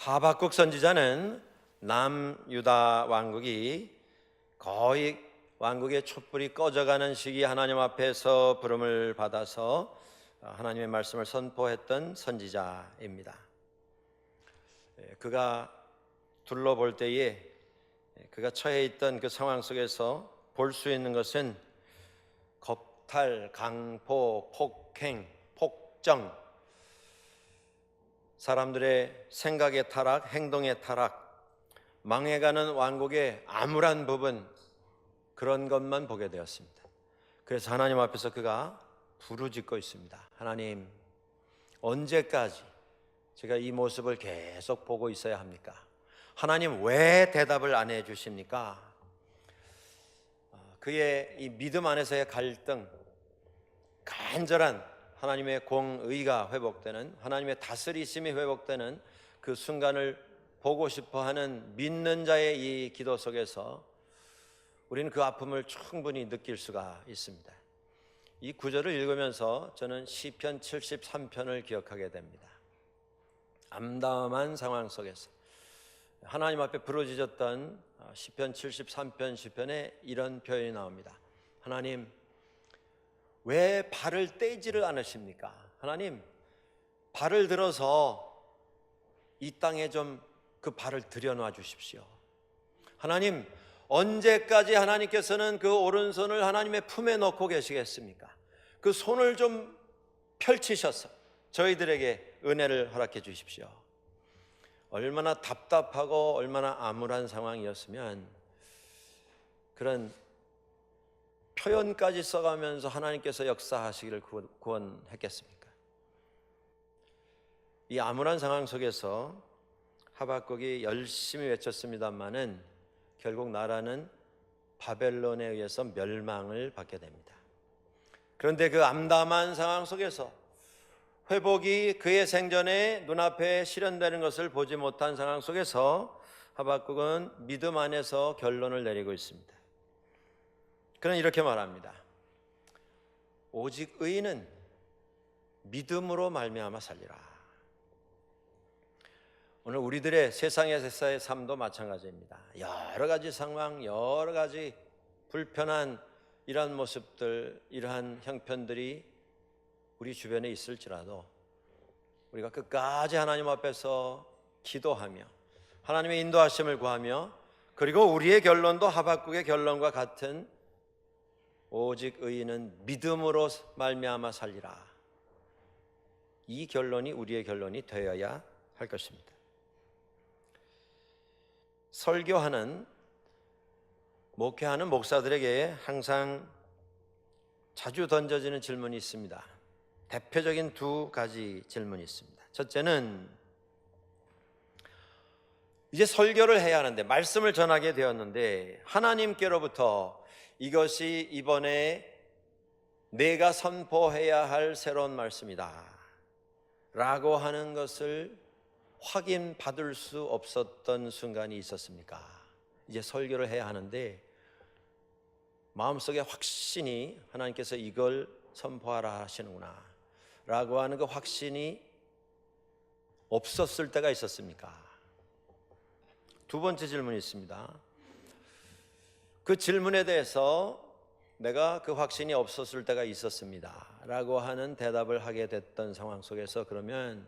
하박국 선지자는 남유다 왕국이 거의 왕국의 촛불이 꺼져가는 시기 하나님 앞에서 부름을 받아서 하나님의 말씀을 선포했던 선지자입니다. 그가 둘러볼 때에 그가 처해 있던 그 상황 속에서 볼 수 있는 것은 겁탈, 강포, 폭행, 폭정, 사람들의 생각의 타락, 행동의 타락, 망해가는 왕국의 암울한 부분, 그런 것만 보게 되었습니다. 그래서 하나님 앞에서 그가 부르짖고 있습니다. 하나님, 언제까지 제가 이 모습을 계속 보고 있어야 합니까? 하나님, 왜 대답을 안 해주십니까? 그의 이 믿음 안에서의 갈등, 간절한 하나님의 공의가 회복되는, 하나님의 다스리심이 회복되는 그 순간을 보고 싶어하는 믿는 자의 이 기도 속에서 우리는 그 아픔을 충분히 느낄 수가 있습니다. 이 구절을 읽으면서 저는 시편 73편을 기억하게 됩니다. 암담한 상황 속에서 하나님 앞에 부르짖었던 시편 73편 시편에 이런 표현이 나옵니다. 하나님, 왜 발을 떼지를 않으십니까? 하나님, 발을 들어서 이 땅에 좀 그 발을 들여놔 주십시오. 하나님, 언제까지 하나님께서는 그 오른손을 하나님의 품에 넣고 계시겠습니까? 그 손을 좀 펼치셔서 저희들에게 은혜를 허락해 주십시오. 얼마나 답답하고 얼마나 암울한 상황이었으면 그런 표현까지 써가면서 하나님께서 역사하시기를 구원했겠습니까? 이 암울한 상황 속에서 하박국이 열심히 외쳤습니다마는 결국 나라는 바벨론에 의해서 멸망을 받게 됩니다. 그런데 그 암담한 상황 속에서 회복이 그의 생전에 눈앞에 실현되는 것을 보지 못한 상황 속에서 하박국은 믿음 안에서 결론을 내리고 있습니다. 그는 이렇게 말합니다. 오직 의인은 믿음으로 말미암아 살리라. 오늘 우리들의 세상에서의 삶도 마찬가지입니다. 여러 가지 상황, 여러 가지 불편한 이러한 모습들, 이러한 형편들이 우리 주변에 있을지라도 우리가 끝까지 하나님 앞에서 기도하며 하나님의 인도하심을 구하며, 그리고 우리의 결론도 하박국의 결론과 같은 오직 의인은 믿음으로 말미암아 살리라, 이 결론이 우리의 결론이 되어야 할 것입니다. 설교하는, 목회하는 목사들에게 항상 자주 던져지는 질문이 있습니다. 대표적인 두 가지 질문이 있습니다. 첫째는 이제 설교를 해야 하는데, 말씀을 전하게 되었는데 하나님께로부터 이것이 이번에 내가 선포해야 할 새로운 말씀이다 라고 하는 것을 확인받을 수 없었던 순간이 있었습니까? 이제 설교를 해야 하는데 마음속에 확신이, 하나님께서 이걸 선포하라 하시는구나 라고 하는 그 확신이 없었을 때가 있었습니까? 두 번째 질문이 있습니다. 그 질문에 대해서 내가 그 확신이 없었을 때가 있었습니다 라고 하는 대답을 하게 됐던 상황 속에서, 그러면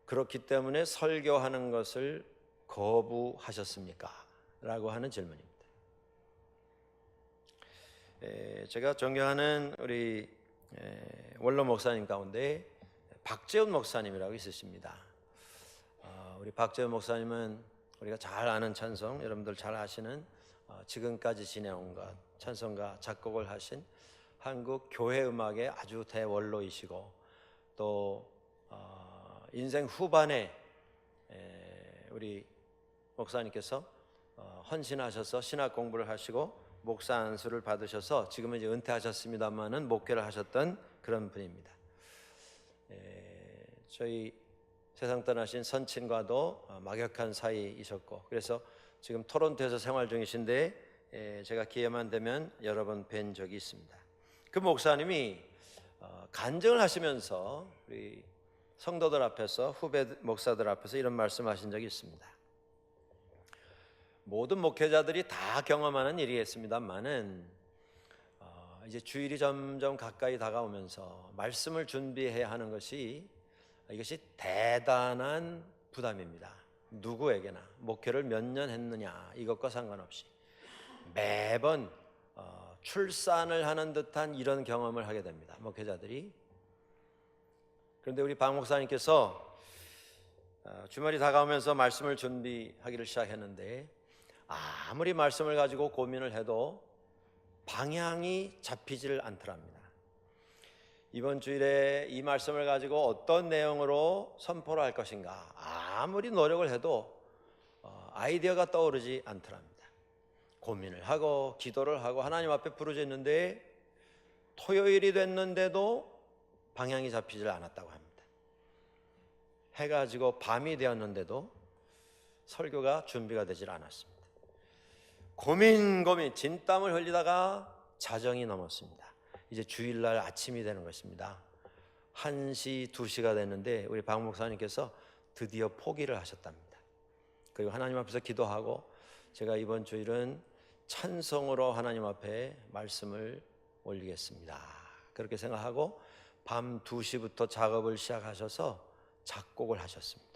그렇기 때문에 설교하는 것을 거부하셨습니까? 라고 하는 질문입니다. 제가 존경하는 우리 원로 목사님 가운데 박재훈 목사님이라고 있으십니다. 우리 박재훈 목사님은 우리가 잘 아는 찬송, 여러분들 잘 아시는 지금까지 지내온 것, 찬송가 작곡을 하신 한국 교회 음악의 아주 대원로이시고, 또 인생 후반에 우리 목사님께서 헌신하셔서 신학 공부를 하시고 목사 안수를 받으셔서 지금은 이제 은퇴하셨습니다마는 목회를 하셨던 그런 분입니다. 저희 세상 떠나신 선친과도 막역한 사이이셨고, 그래서 지금 토론토에서 생활 중이신데 제가 기회만 되면 여러 번 뵌 적이 있습니다. 그 목사님이 간증을 하시면서 우리 성도들 앞에서, 후배 목사들 앞에서 이런 말씀하신 적이 있습니다. 모든 목회자들이 다 경험하는 일이겠습니다만은 이제 주일이 점점 가까이 다가오면서 말씀을 준비해야 하는 것이, 이것이 대단한 부담입니다. 누구에게나 목회를 몇 년 했느냐 이것과 상관없이 매번 출산을 하는 듯한 이런 경험을 하게 됩니다, 목회자들이. 그런데 우리 박 목사님께서 주말이 다가오면서 말씀을 준비하기를 시작했는데, 아무리 말씀을 가지고 고민을 해도 방향이 잡히질 않더랍니다. 이번 주일에 이 말씀을 가지고 어떤 내용으로 선포를 할 것인가, 아무리 노력을 해도 아이디어가 떠오르지 않더랍니다. 고민을 하고 기도를 하고 하나님 앞에 부르짖는데 토요일이 됐는데도 방향이 잡히질 않았다고 합니다. 해가 지고 밤이 되었는데도 설교가 준비가 되질 않았습니다. 고민 진땀을 흘리다가 자정이 넘었습니다. 이제 주일날 아침이 되는 것입니다. 1시, 2시가 됐는데 우리 박 목사님께서 드디어 포기를 하셨답니다. 그리고 하나님 앞에서 기도하고, 제가 이번 주일은 찬송으로 하나님 앞에 말씀을 올리겠습니다, 그렇게 생각하고 밤 2시부터 작업을 시작하셔서 작곡을 하셨습니다.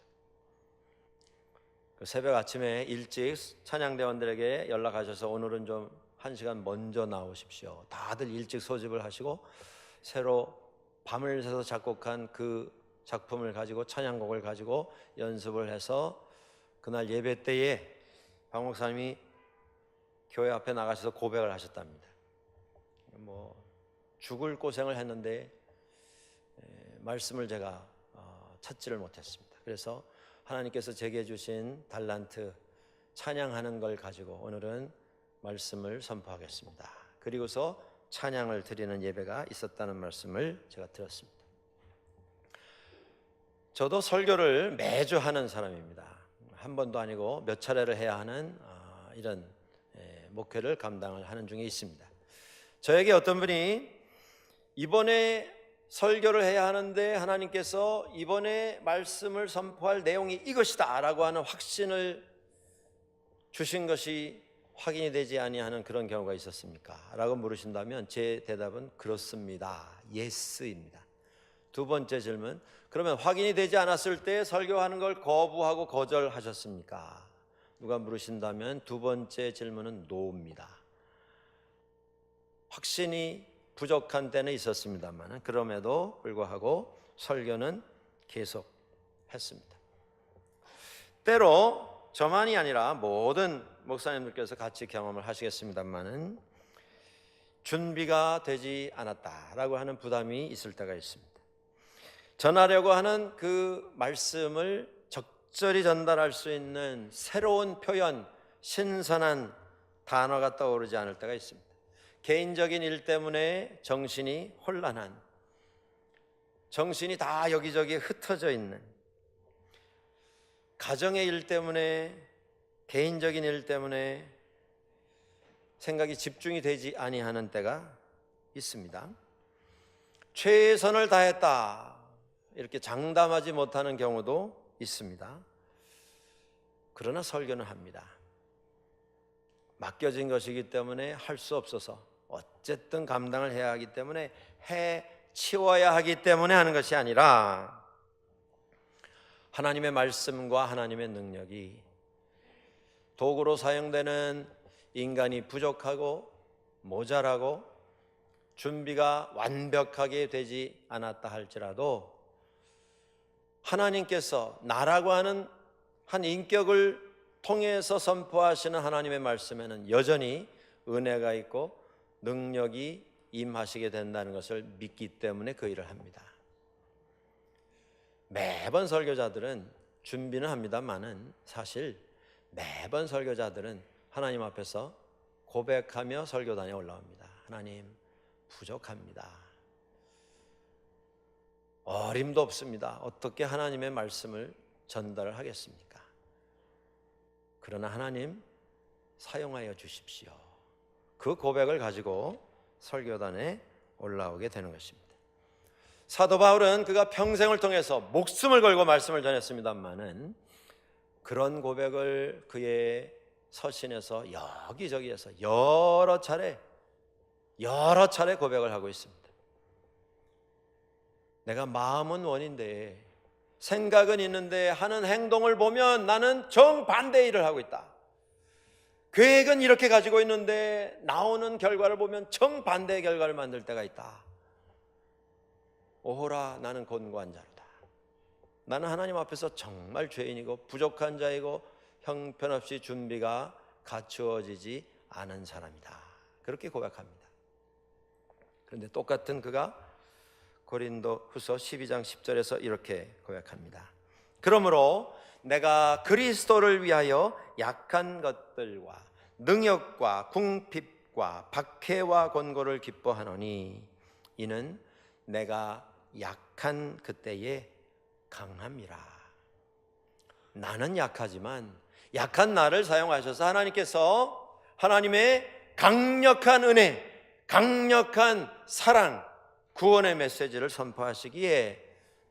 새벽 아침에 일찍 찬양대원들에게 연락하셔서 오늘은 좀 1시간 먼저 나오십시오. 다들 일찍 소집을 하시고 새로 밤을 새서 작곡한 그 작품을 가지고, 찬양곡을 가지고 연습을 해서 그날 예배 때에 박 목사님이 교회 앞에 나가셔서 고백을 하셨답니다. 죽을 고생을 했는데 말씀을 제가 찾지를 못했습니다. 그래서 하나님께서 제게 주신 달란트, 찬양하는 걸 가지고 오늘은 말씀을 선포하겠습니다. 그리고서 찬양을 드리는 예배가 있었다는 말씀을 제가 들었습니다. 저도 설교를 매주 하는 사람입니다. 한 번도 아니고 몇 차례를 해야 하는 이런 목회를 감당을 하는 중에 있습니다. 저에게 어떤 분이 이번에 설교를 해야 하는데 하나님께서 이번에 말씀을 선포할 내용이 이것이다 라고 하는 확신을 주신 것이 확인이 되지 아니하는 그런 경우가 있었습니까? 라고 물으신다면 제 대답은 그렇습니다, 예스입니다. 두 번째 질문, 그러면 확인이 되지 않았을 때 설교하는 걸 거부하고 거절하셨습니까? 누가 물으신다면 두 번째 질문은 노입니다. 확신이 부족한 때는 있었습니다만 그럼에도 불구하고 설교는 계속 했습니다. 때로 저만이 아니라 모든 목사님들께서 같이 경험을 하시겠습니다만은 준비가 되지 않았다라고 하는 부담이 있을 때가 있습니다. 전하려고 하는 그 말씀을 적절히 전달할 수 있는 새로운 표현, 신선한 단어가 떠오르지 않을 때가 있습니다. 개인적인 일 때문에 정신이 혼란한, 정신이 다 여기저기 흩어져 있는, 가정의 일 때문에, 개인적인 일 때문에 생각이 집중이 되지 아니하는 때가 있습니다. 최선을 다했다 이렇게 장담하지 못하는 경우도 있습니다. 그러나 설교는 합니다. 맡겨진 것이기 때문에 할 수 없어서 어쨌든 감당을 해야 하기 때문에 해치워야 하기 때문에 하는 것이 아니라 하나님의 말씀과 하나님의 능력이 도구로 사용되는 인간이 부족하고 모자라고 준비가 완벽하게 되지 않았다 할지라도 하나님께서 나라고 하는 한 인격을 통해서 선포하시는 하나님의 말씀에는 여전히 은혜가 있고 능력이 임하시게 된다는 것을 믿기 때문에 그 일을 합니다. 매번 설교자들은 준비는 합니다만은 사실 매번 설교자들은 하나님 앞에서 고백하며 설교단에 올라옵니다. 하나님, 부족합니다. 어림도 없습니다. 어떻게 하나님의 말씀을 전달을 하겠습니까? 그러나 하나님 사용하여 주십시오. 그 고백을 가지고 설교단에 올라오게 되는 것입니다. 사도 바울은 그가 평생을 통해서 목숨을 걸고 말씀을 전했습니다마는 그런 고백을 그의 서신에서 여기저기에서 여러 차례 고백을 하고 있습니다. 내가 마음은 원인데 생각은 있는데 하는 행동을 보면 나는 정반대의 일을 하고 있다. 계획은 이렇게 가지고 있는데 나오는 결과를 보면 정반대의 결과를 만들 때가 있다. 오호라, 나는 곤고한 자로다. 나는 하나님 앞에서 정말 죄인이고 부족한 자이고 형편없이 준비가 갖추어지지 않은 사람이다. 그렇게 고백합니다. 그런데 똑같은 그가 고린도 후서 12장 10절에서 이렇게 고백합니다. 그러므로 내가 그리스도를 위하여 약한 것들과 능욕과 궁핍과 박해와 곤고를 기뻐하노니 이는 내가 약한 그때에 강함이라. 나는 약하지만 약한 나를 사용하셔서 하나님께서 하나님의 강력한 은혜, 강력한 사랑, 구원의 메시지를 선포하시기에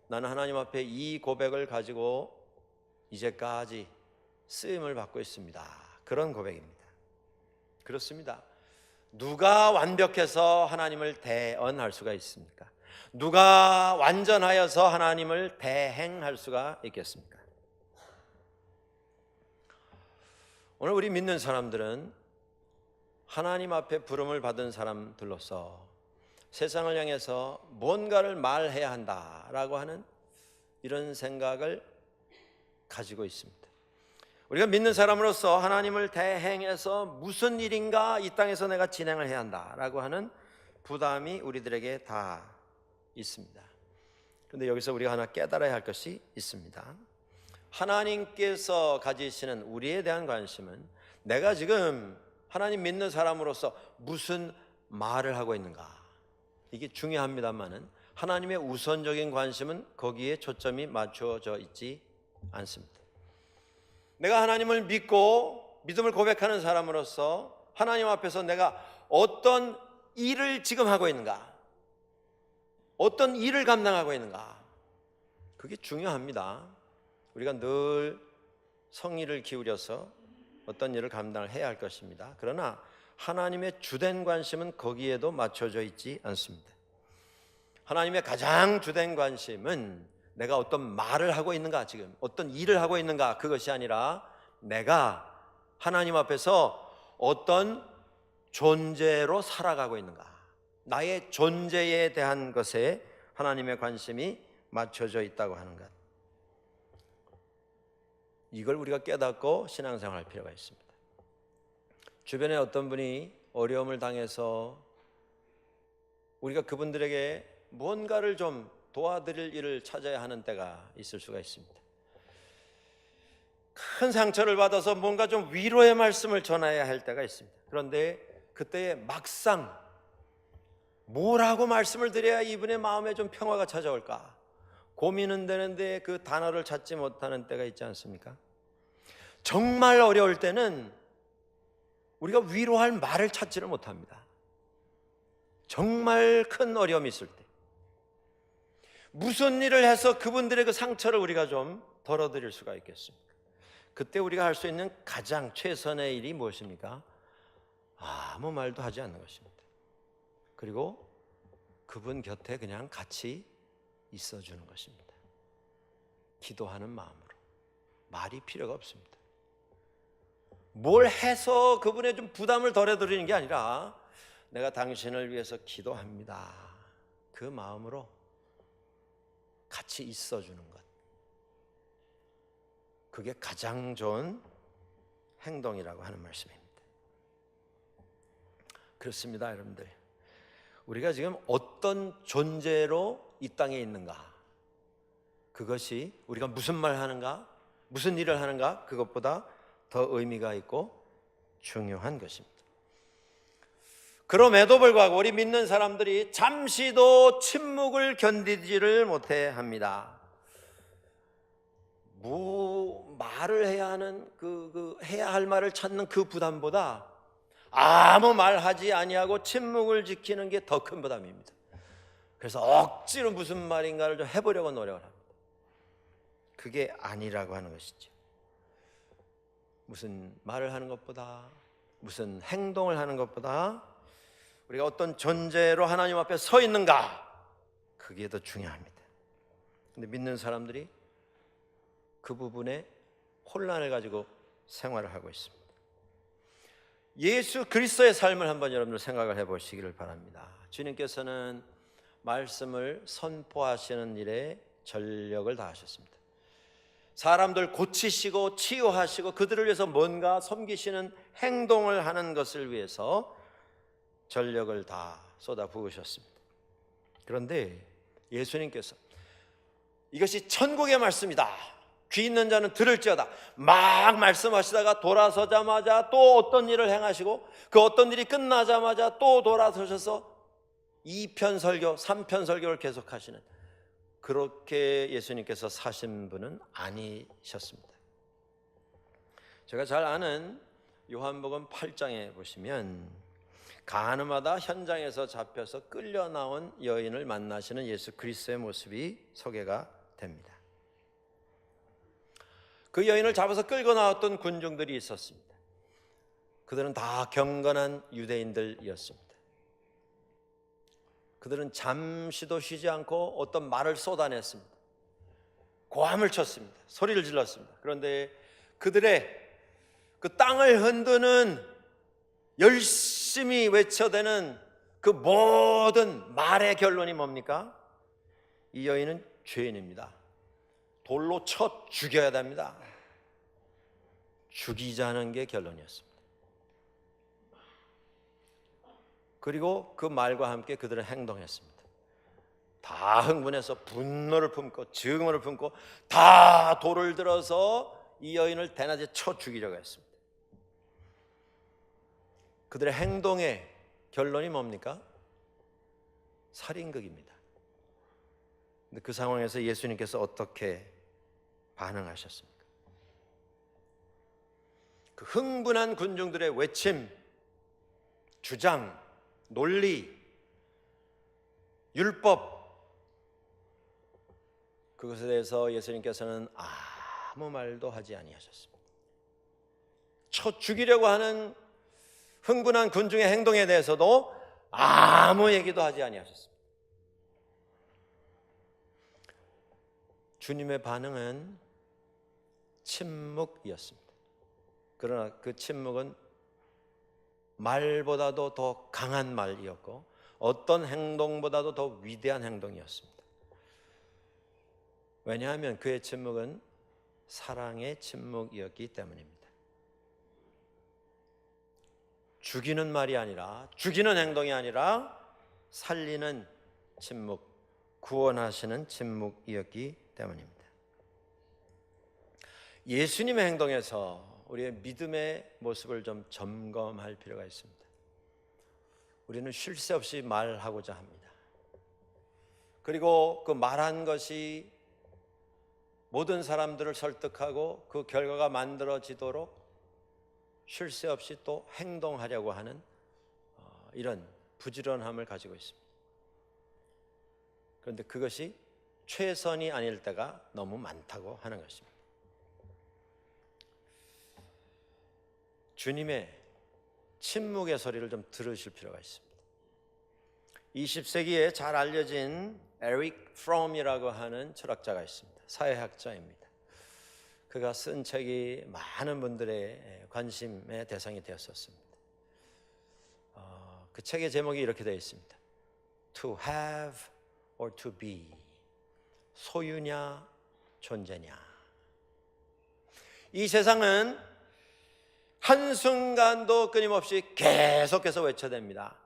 나는 하나님 앞에 이 고백을 가지고 이제까지 쓰임을 받고 있습니다. 그런 고백입니다. 그렇습니다. 누가 완벽해서 하나님을 대언할 수가 있습니까? 누가 완전하여서 하나님을 대행할 수가 있겠습니까? 오늘 우리 믿는 사람들은 하나님 앞에 부름을 받은 사람들로서 세상을 향해서 뭔가를 말해야 한다라고 하는 이런 생각을 가지고 있습니다. 우리가 믿는 사람으로서 하나님을 대행해서 무슨 일인가 이 땅에서 내가 진행을 해야 한다라고 하는 부담이 우리들에게 다 있습니다. 그런데 여기서 우리가 하나 깨달아야 할 것이 있습니다. 하나님께서 가지시는 우리에 대한 관심은 내가 지금 하나님 믿는 사람으로서 무슨 말을 하고 있는가, 이게 중요합니다만은 하나님의 우선적인 관심은 거기에 초점이 맞춰져 있지 않습니다. 내가 하나님을 믿고 믿음을 고백하는 사람으로서 하나님 앞에서 내가 어떤 일을 지금 하고 있는가, 어떤 일을 감당하고 있는가, 그게 중요합니다. 우리가 늘 성의를 기울여서 어떤 일을 감당을 해야 할 것입니다. 그러나 하나님의 주된 관심은 거기에도 맞춰져 있지 않습니다. 하나님의 가장 주된 관심은 내가 어떤 말을 하고 있는가, 지금 어떤 일을 하고 있는가, 그것이 아니라 내가 하나님 앞에서 어떤 존재로 살아가고 있는가, 나의 존재에 대한 것에 하나님의 관심이 맞춰져 있다고 하는 것, 이걸 우리가 깨닫고 신앙생활할 필요가 있습니다. 주변에 어떤 분이 어려움을 당해서 우리가 그분들에게 뭔가를 좀 도와드릴 일을 찾아야 하는 때가 있을 수가 있습니다. 큰 상처를 받아서 뭔가 좀 위로의 말씀을 전해야 할 때가 있습니다. 그런데 그때에 막상 뭐라고 말씀을 드려야 이분의 마음에 좀 평화가 찾아올까 고민은 되는데 그 단어를 찾지 못하는 때가 있지 않습니까? 정말 어려울 때는 우리가 위로할 말을 찾지를 못합니다. 정말 큰 어려움이 있을 때 무슨 일을 해서 그분들의 그 상처를 우리가 좀 덜어드릴 수가 있겠습니까? 그때 우리가 할 수 있는 가장 최선의 일이 무엇입니까? 아무 말도 하지 않는 것입니다. 그리고 그분 곁에 그냥 같이 있어주는 것입니다. 기도하는 마음으로. 말이 필요가 없습니다. 뭘 해서 그분의 좀 부담을 덜어드리는 게 아니라 내가 당신을 위해서 기도합니다, 그 마음으로 같이 있어주는 것, 그게 가장 좋은 행동이라고 하는 말씀입니다. 그렇습니다, 여러분들. 우리가 지금 어떤 존재로 이 땅에 있는가, 그것이 우리가 무슨 말 하는가, 무슨 일을 하는가, 그것보다 더 의미가 있고 중요한 것입니다. 그럼에도 불구하고 우리 믿는 사람들이 잠시도 침묵을 견디지를 못해 합니다. 말을 해야 하는 해야 할 말을 찾는 그 부담보다 아무 말 하지 아니하고 침묵을 지키는 게 더 큰 부담입니다. 그래서 억지로 무슨 말인가를 좀 해보려고 노력을 합니다. 그게 아니라고 하는 것이죠. 무슨 말을 하는 것보다, 무슨 행동을 하는 것보다 우리가 어떤 존재로 하나님 앞에 서 있는가, 그게 더 중요합니다. 근데 믿는 사람들이 그 부분에 혼란을 가지고 생활을 하고 있습니다. 예수 그리스도의 삶을 한번 여러분들 생각을 해보시기를 바랍니다. 주님께서는 말씀을 선포하시는 일에 전력을 다하셨습니다. 사람들 고치시고 치유하시고 그들을 위해서 뭔가 섬기시는 행동을 하는 것을 위해서 전력을 다 쏟아부으셨습니다. 그런데 예수님께서 이것이 천국의 말씀이다, 귀 있는 자는 들을지어다 막 말씀하시다가 돌아서자마자 또 어떤 일을 행하시고 그 어떤 일이 끝나자마자 또 돌아서셔서 2편 설교, 3편 설교를 계속하시는, 그렇게 예수님께서 사신 분은 아니셨습니다. 제가 잘 아는 요한복음 8장에 보시면 가늠하다 현장에서 잡혀서 끌려 나온 여인을 만나시는 예수 그리스도의 모습이 소개가 됩니다. 그 여인을 잡아서 끌고 나왔던 군중들이 있었습니다. 그들은 다 경건한 유대인들이었습니다. 그들은 잠시도 쉬지 않고 어떤 말을 쏟아냈습니다. 고함을 쳤습니다. 소리를 질렀습니다. 그런데 그들의 그 땅을 흔드는, 열심히 외쳐대는 그 모든 말의 결론이 뭡니까? 이 여인은 죄인입니다. 돌로 쳐 죽여야 됩니다. 죽이자는 게 결론이었습니다. 그리고 그 말과 함께 그들은 행동했습니다. 다 흥분해서 분노를 품고 증오를 품고 다 돌을 들어서 이 여인을 대낮에 쳐 죽이려고 했습니다. 그들의 행동의 결론이 뭡니까? 살인극입니다. 근데 그 상황에서 예수님께서 어떻게 반응하셨습니까? 그 흥분한 군중들의 외침, 주장, 논리, 율법, 그것에 대해서 예수님께서는 아무 말도 하지 아니하셨습니다. 쳐 죽이려고 하는 흥분한 군중의 행동에 대해서도 아무 얘기도 하지 아니하셨습니다. 주님의 반응은 침묵이었습니다. 그러나 그 침묵은 말보다도 더 강한 말이었고 어떤 행동보다도 더 위대한 행동이었습니다. 왜냐하면 그의 침묵은 사랑의 침묵이었기 때문입니다. 죽이는 말이 아니라, 죽이는 행동이 아니라 살리는 침묵, 구원하시는 침묵이었기 때문입니다. 예수님의 행동에서 우리의 믿음의 모습을 좀 점검할 필요가 있습니다. 우리는 쉴 새 없이 말하고자 합니다. 그리고 그 말한 것이 모든 사람들을 설득하고 그 결과가 만들어지도록 쉴 새 없이 또 행동하려고 하는 이런 부지런함을 가지고 있습니다. 그런데 그것이 최선이 아닐 때가 너무 많다고 하는 것입니다. 주님의 침묵의 소리를 좀 들으실 필요가 있습니다. 20세기에 잘 알려진 에릭 프롬이라고 하는 철학자가 있습니다. 사회학자입니다. 그가 쓴 책이 많은 분들의 관심의 대상이 되었었습니다. 그 책의 제목이 이렇게 되어 있습니다. To have or to be. 소유냐 존재냐. 이 세상은 한순간도 끊임없이 계속해서 외쳐댑니다.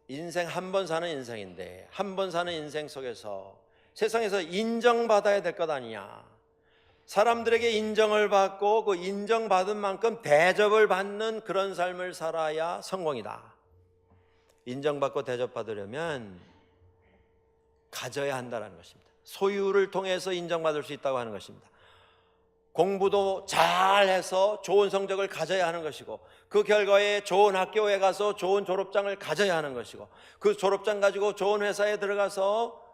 인생 한 번 사는 인생인데 한 번 사는 인생 속에서 세상에서 인정받아야 될 것 아니냐. 사람들에게 인정을 받고 그 인정받은 만큼 대접을 받는 그런 삶을 살아야 성공이다. 인정받고 대접받으려면 가져야 한다는 것입니다. 소유를 통해서 인정받을 수 있다고 하는 것입니다. 공부도 잘해서 좋은 성적을 가져야 하는 것이고, 그 결과에 좋은 학교에 가서 좋은 졸업장을 가져야 하는 것이고, 그 졸업장 가지고 좋은 회사에 들어가서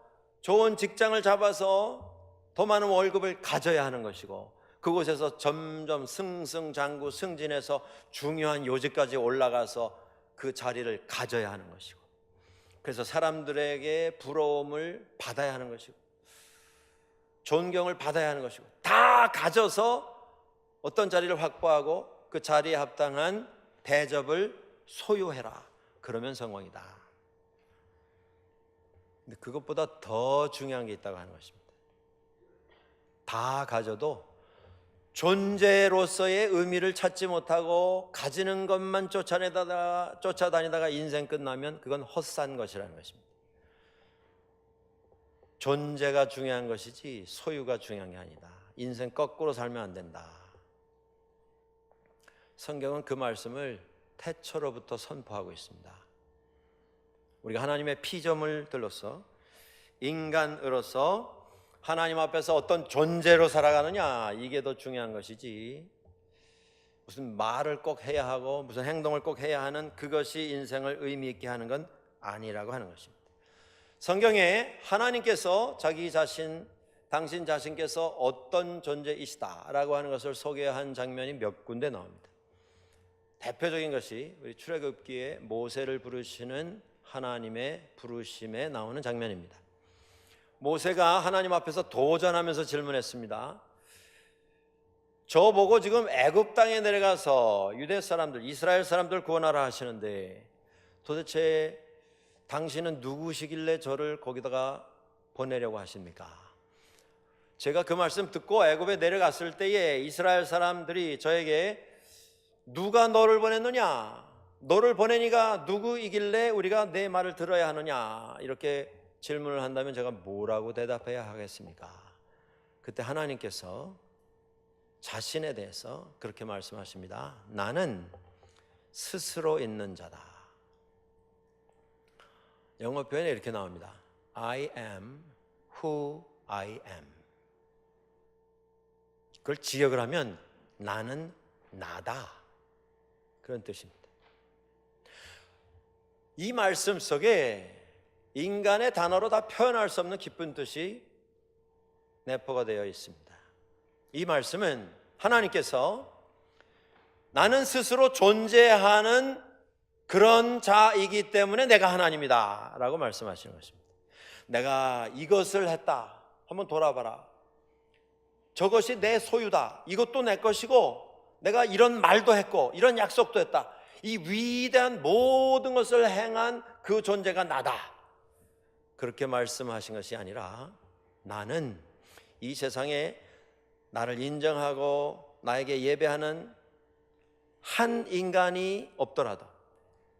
좋은 직장을 잡아서 더 많은 월급을 가져야 하는 것이고, 그곳에서 점점 승승장구 승진해서 중요한 요직까지 올라가서 그 자리를 가져야 하는 것이고, 그래서 사람들에게 부러움을 받아야 하는 것이고 존경을 받아야 하는 것이고, 다 가져서 어떤 자리를 확보하고 그 자리에 합당한 대접을 소유해라. 그러면 성공이다. 근데 그것보다 더 중요한 게 있다고 하는 것입니다. 다 가져도 존재로서의 의미를 찾지 못하고 가지는 것만 쫓아다니다가 인생 끝나면 그건 헛산 것이라는 것입니다. 존재가 중요한 것이지 소유가 중요한 게 아니다. 인생 거꾸로 살면 안 된다. 성경은 그 말씀을 태초로부터 선포하고 있습니다. 우리가 하나님의 피조물 들로서 인간으로서 하나님 앞에서 어떤 존재로 살아가느냐, 이게 더 중요한 것이지 무슨 말을 꼭 해야 하고 무슨 행동을 꼭 해야 하는 그것이 인생을 의미 있게 하는 건 아니라고 하는 것입니다. 성경에 하나님께서 자기 자신, 당신 자신께서 어떤 존재이시다라고 하는 것을 소개한 장면이 몇 군데 나옵니다. 대표적인 것이 우리 출애굽기에 모세를 부르시는 하나님의 부르심에 나오는 장면입니다. 모세가 하나님 앞에서 도전하면서 질문했습니다. 저보고 지금 애굽 땅에 내려가서 유대 사람들, 이스라엘 사람들 구원하라 하시는데 도대체 당신은 누구시길래 저를 거기다가 보내려고 하십니까? 제가 그 말씀 듣고 애굽에 내려갔을 때에 이스라엘 사람들이 저에게 누가 너를 보냈느냐? 너를 보내니가 누구이길래 우리가 내 말을 들어야 하느냐? 이렇게 질문을 한다면 제가 뭐라고 대답해야 하겠습니까? 그때 하나님께서 자신에 대해서 그렇게 말씀하십니다. 나는 스스로 있는 자다. 영어 표현에 이렇게 나옵니다. I am who I am. 그걸 직역을 하면 나는 나다, 그런 뜻입니다. 이 말씀 속에 인간의 단어로 다 표현할 수 없는 깊은 뜻이 내포가 되어 있습니다. 이 말씀은 하나님께서 나는 스스로 존재하는 그런 자이기 때문에 내가 하나님이다 라고 말씀하시는 것입니다. 내가 이것을 했다, 한번 돌아봐라. 저것이 내 소유다, 이것도 내 것이고 내가 이런 말도 했고 이런 약속도 했다. 이 위대한 모든 것을 행한 그 존재가 나다, 그렇게 말씀하신 것이 아니라 나는 이 세상에 나를 인정하고 나에게 예배하는 한 인간이 없더라도,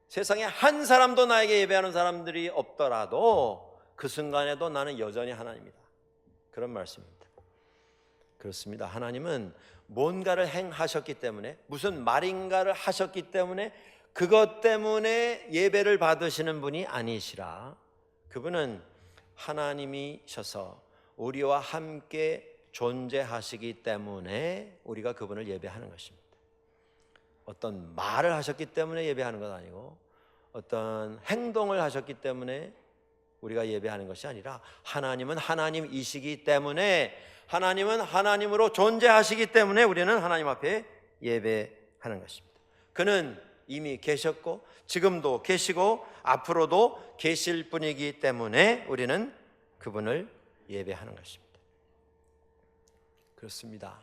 세상에 한 사람도 나에게 예배하는 사람들이 없더라도 그 순간에도 나는 여전히 하나님이다, 그런 말씀입니다. 그렇습니다. 하나님은 뭔가를 행하셨기 때문에, 무슨 말인가를 하셨기 때문에 그것 때문에 예배를 받으시는 분이 아니시라. 그분은 하나님이셔서 우리와 함께 존재하시기 때문에 우리가 그분을 예배하는 것입니다. 어떤 말을 하셨기 때문에 예배하는 것 아니고 어떤 행동을 하셨기 때문에 우리가 예배하는 것이 아니라 하나님은 하나님이시기 때문에, 하나님은 하나님으로 존재하시기 때문에 우리는 하나님 앞에 예배하는 것입니다. 그는 이미 계셨고 지금도 계시고 앞으로도 계실 분이기 때문에 우리는 그분을 예배하는 것입니다. 그렇습니다.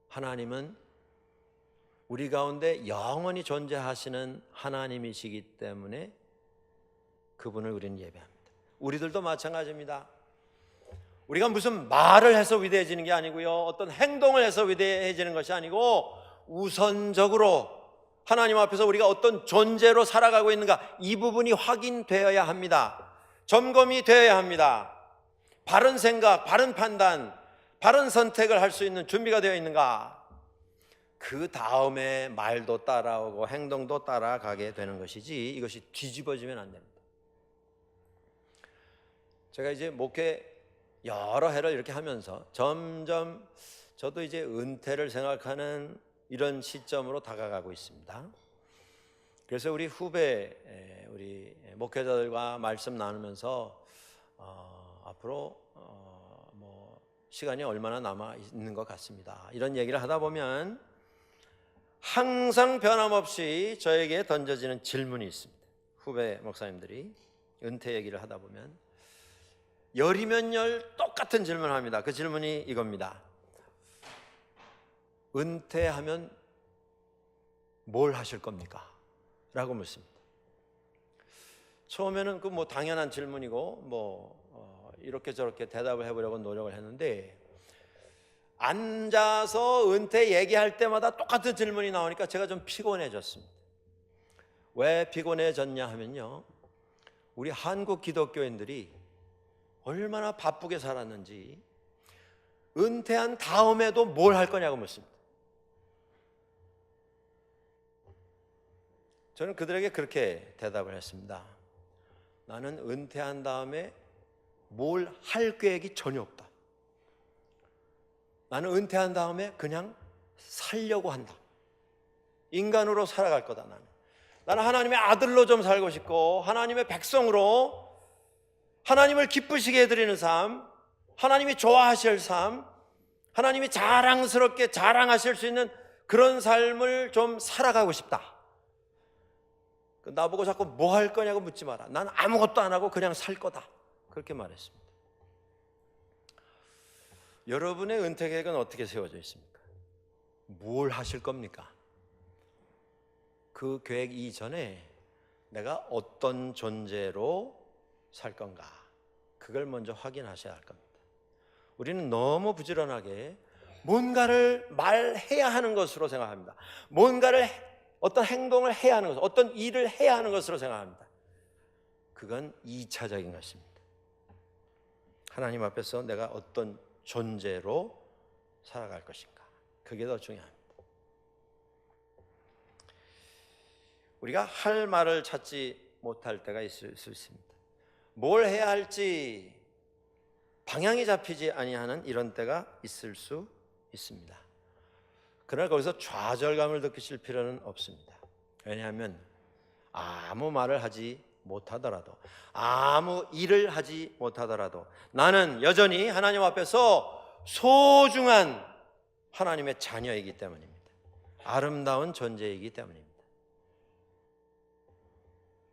하나님은 우리 가운데 영원히 존재하시는 하나님이시기 때문에 그분을 우리는 예배합니다. 우리들도 마찬가지입니다. 우리가 무슨 말을 해서 위대해지는 게 아니고요, 어떤 행동을 해서 위대해지는 것이 아니고 우선적으로 하나님 앞에서 우리가 어떤 존재로 살아가고 있는가, 이 부분이 확인되어야 합니다. 점검이 되어야 합니다. 바른 생각, 바른 판단, 바른 선택을 할 수 있는 준비가 되어 있는가, 그 다음에 말도 따라오고 행동도 따라가게 되는 것이지 이것이 뒤집어지면 안 됩니다. 제가 이제 목회 여러 해를 이렇게 하면서 점점 저도 이제 은퇴를 생각하는 이런 시점으로 다가가고 있습니다. 그래서 우리 후배 우리 목회자들과 말씀 나누면서 앞으로 뭐 시간이 얼마나 남아 있는 것 같습니다. 이런 얘기를 하다 보면 항상 변함없이 저에게 던져지는 질문이 있습니다. 후배 목사님들이 은퇴 얘기를 하다 보면 열이면 열 똑같은 질문을 합니다. 그 질문이 이겁니다. 은퇴하면 뭘 하실 겁니까? 라고 묻습니다. 처음에는 그 뭐 당연한 질문이고 이렇게 저렇게 대답을 해보려고 노력을 했는데 앉아서 은퇴 얘기할 때마다 똑같은 질문이 나오니까 제가 좀 피곤해졌습니다. 왜 피곤해졌냐 하면요, 우리 한국 기독교인들이 얼마나 바쁘게 살았는지 은퇴한 다음에도 뭘 할 거냐고 묻습니다. 저는 그들에게 그렇게 대답을 했습니다. 나는 은퇴한 다음에 뭘 할 계획이 전혀 없다. 나는 은퇴한 다음에 그냥 살려고 한다. 인간으로 살아갈 거다. 나는 하나님의 아들로 좀 살고 싶고 하나님의 백성으로 하나님을 기쁘시게 해드리는 삶, 하나님이 좋아하실 삶, 하나님이 자랑스럽게 자랑하실 수 있는 그런 삶을 좀 살아가고 싶다. 나보고 자꾸 뭐 할 거냐고 묻지 마라. 난 아무것도 안 하고 그냥 살 거다. 그렇게 말했습니다. 여러분의 은퇴 계획은 어떻게 세워져 있습니까? 뭘 하실 겁니까? 그 계획 이전에 내가 어떤 존재로 살 건가? 그걸 먼저 확인하셔야 할 겁니다. 우리는 너무 부지런하게 뭔가를 말해야 하는 것으로 생각합니다. 뭔가를 어떤 행동을 해야 하는 것, 어떤 일을 해야 하는 것으로 생각합니다. 그건 2차적인 것입니다. 하나님 앞에서 내가 어떤 존재로 살아갈 것인가, 그게 더 중요합니다. 우리가 할 말을 찾지 못할 때가 있을 수 있습니다. 뭘 해야 할지 방향이 잡히지 아니하는 이런 때가 있을 수 있습니다. 그러나 거기서 좌절감을 느끼실 필요는 없습니다. 왜냐하면 아무 말을 하지 못하더라도, 아무 일을 하지 못하더라도 나는 여전히 하나님 앞에서 소중한 하나님의 자녀이기 때문입니다. 아름다운 존재이기 때문입니다.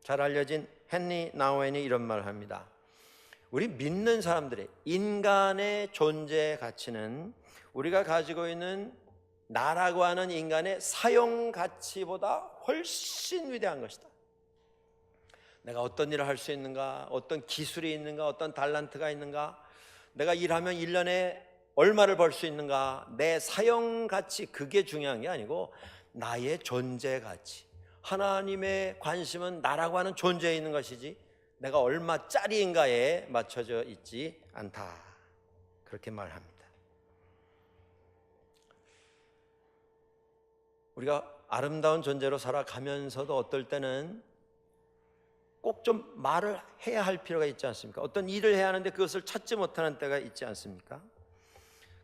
잘 알려진 헨리 나우엔이 이런 말을 합니다. 우리 믿는 사람들의 인간의 존재 가치는 우리가 가지고 있는 나라고 하는 인간의 사용 가치보다 훨씬 위대한 것이다. 내가 어떤 일을 할 수 있는가, 어떤 기술이 있는가, 어떤 달란트가 있는가, 내가 일하면 1년에 얼마를 벌 수 있는가, 내 사용 가치, 그게 중요한 게 아니고 나의 존재 가치, 하나님의 관심은 나라고 하는 존재에 있는 것이지 내가 얼마짜리인가에 맞춰져 있지 않다. 그렇게 말합니다. 우리가 아름다운 존재로 살아가면서도 어떨 때는 꼭 좀 말을 해야 할 필요가 있지 않습니까? 어떤 일을 해야 하는데 그것을 찾지 못하는 때가 있지 않습니까?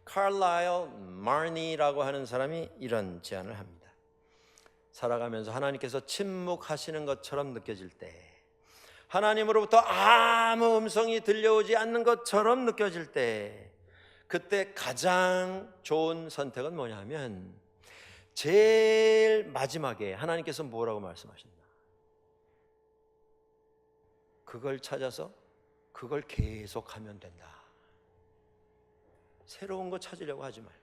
칼라일 마니라고 하는 사람이 이런 제안을 합니다. 살아가면서 하나님께서 침묵하시는 것처럼 느껴질 때, 하나님으로부터 아무 음성이 들려오지 않는 것처럼 느껴질 때, 그때 가장 좋은 선택은 뭐냐면 제일 마지막에 하나님께서 뭐라고 말씀하셨나? 그걸 찾아서 그걸 계속하면 된다. 새로운 거 찾으려고 하지 말고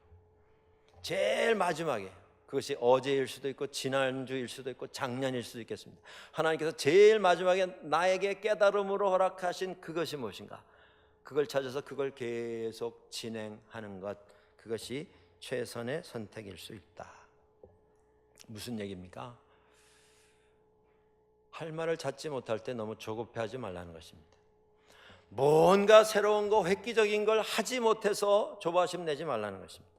제일 마지막에, 그것이 어제일 수도 있고 지난주일 수도 있고 작년일 수도 있겠습니다. 하나님께서 제일 마지막에 나에게 깨달음으로 허락하신 그것이 무엇인가? 그걸 찾아서 그걸 계속 진행하는 것, 그것이 최선의 선택일 수 있다. 무슨 얘기입니까? 할 말을 찾지 못할 때 너무 조급해하지 말라는 것입니다. 뭔가 새로운 거, 획기적인 걸 하지 못해서 조바심 내지 말라는 것입니다.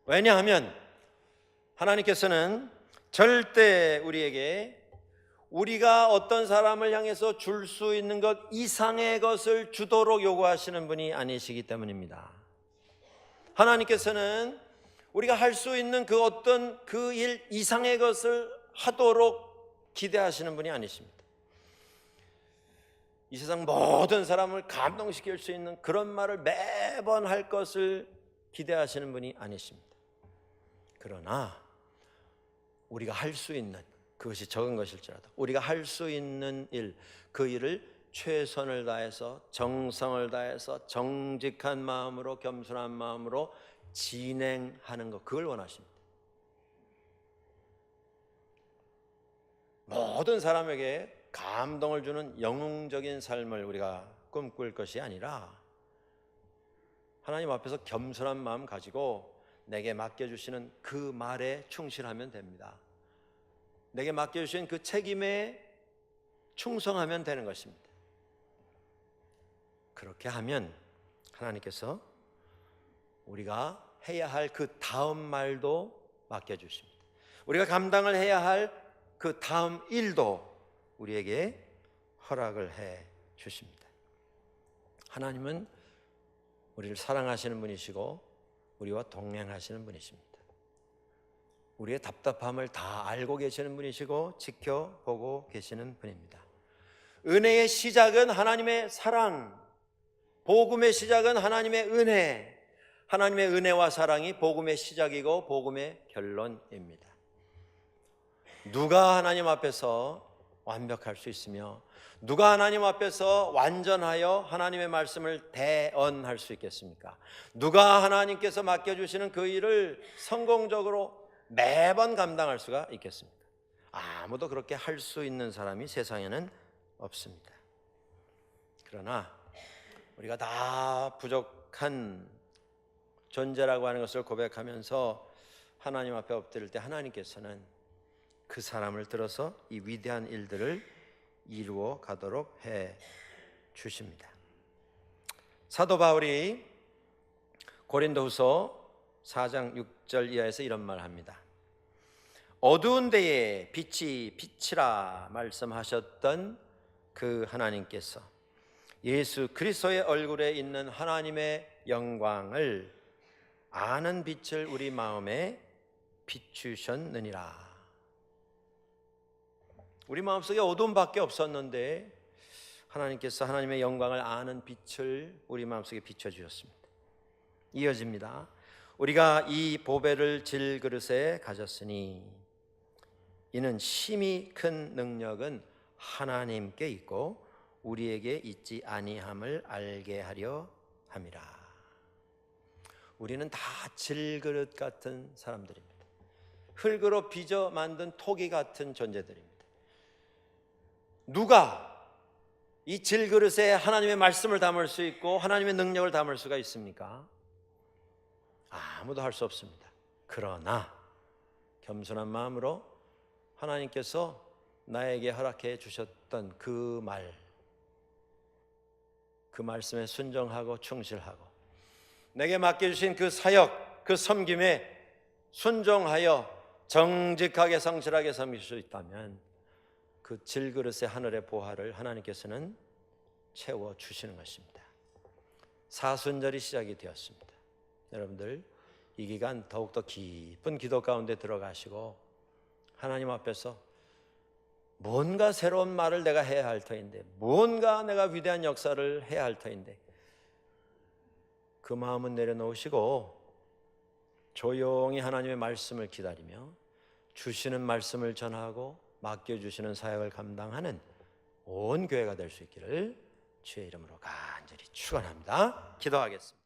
왜냐하면 하나님께서는 절대 우리에게 우리가 어떤 사람을 향해서 줄 수 있는 것 이상의 것을 주도록 요구하시는 분이 아니시기 때문입니다. 하나님께서는 우리가 할 수 있는 그 어떤 그 일 이상의 것을 하도록 기대하시는 분이 아니십니다. 이 세상 모든 사람을 감동시킬 수 있는 그런 말을 매번 할 것을 기대하시는 분이 아니십니다. 그러나 우리가 할 수 있는, 그것이 적은 것일지라도 우리가 할 수 있는 일, 그 일을 최선을 다해서 정성을 다해서 정직한 마음으로 겸손한 마음으로 진행하는 것, 그걸 원하십니다. 모든 사람에게 감동을 주는 영웅적인 삶을 우리가 꿈꿀 것이 아니라 하나님 앞에서 겸손한 마음 가지고 내게 맡겨주시는 그 말에 충실하면 됩니다. 내게 맡겨주신 그 책임에 충성하면 되는 것입니다. 그렇게 하면 하나님께서 우리가 해야 할 그 다음 말도 맡겨주십니다. 우리가 감당을 해야 할 그 다음 일도 우리에게 허락을 해 주십니다. 하나님은 우리를 사랑하시는 분이시고 우리와 동행하시는 분이십니다. 우리의 답답함을 다 알고 계시는 분이시고 지켜보고 계시는 분입니다. 은혜의 시작은 하나님의 사랑, 복음의 시작은 하나님의 은혜, 하나님의 은혜와 사랑이 복음의 시작이고 복음의 결론입니다. 누가 하나님 앞에서 완벽할 수 있으며 누가 하나님 앞에서 완전하여 하나님의 말씀을 대언할 수 있겠습니까? 누가 하나님께서 맡겨주시는 그 일을 성공적으로 매번 감당할 수가 있겠습니까? 아무도 그렇게 할 수 있는 사람이 세상에는 없습니다. 그러나 우리가 다 부족한 존재라고 하는 것을 고백하면서 하나님 앞에 엎드릴 때 하나님께서는 그 사람을 들어서 이 위대한 일들을 이루어 가도록 해 주십니다. 사도 바울이 고린도후서 4장 6절 이하에서 이런 말을 합니다. 어두운 데에 빛이 비치라 말씀하셨던 그 하나님께서 예수 그리스도의 얼굴에 있는 하나님의 영광을 아는 빛을 우리 마음에 비추셨느니라. 우리 마음속에 어둠밖에 없었는데 하나님께서 하나님의 영광을 아는 빛을 우리 마음속에 비춰주셨습니다. 이어집니다. 우리가 이 보배를 질그릇에 가졌으니 이는 심히 큰 능력은 하나님께 있고 우리에게 있지 아니함을 알게 하려 함이라. 우리는 다 질그릇 같은 사람들입니다. 흙으로 빚어 만든 토기 같은 존재들입니다. 누가 이 질그릇에 하나님의 말씀을 담을 수 있고 하나님의 능력을 담을 수가 있습니까? 아무도 할 수 없습니다. 그러나 겸손한 마음으로 하나님께서 나에게 허락해 주셨던 그 말, 그 말씀에 순종하고 충실하고 내게 맡겨주신 그 사역, 그 섬김에 순종하여 정직하게 성실하게 섬길 수 있다면 그 질그릇의 하늘의 보화를 하나님께서는 채워주시는 것입니다. 사순절이 시작이 되었습니다. 여러분들 이 기간 더욱더 깊은 기도 가운데 들어가시고 하나님 앞에서 뭔가 새로운 말을 내가 해야 할 터인데 뭔가 내가 위대한 역사를 해야 할 터인데 그 마음은 내려놓으시고 조용히 하나님의 말씀을 기다리며 주시는 말씀을 전하고 맡겨주시는 사역을 감당하는 온 교회가 될 수 있기를 주의 이름으로 간절히 축원합니다. 기도하겠습니다.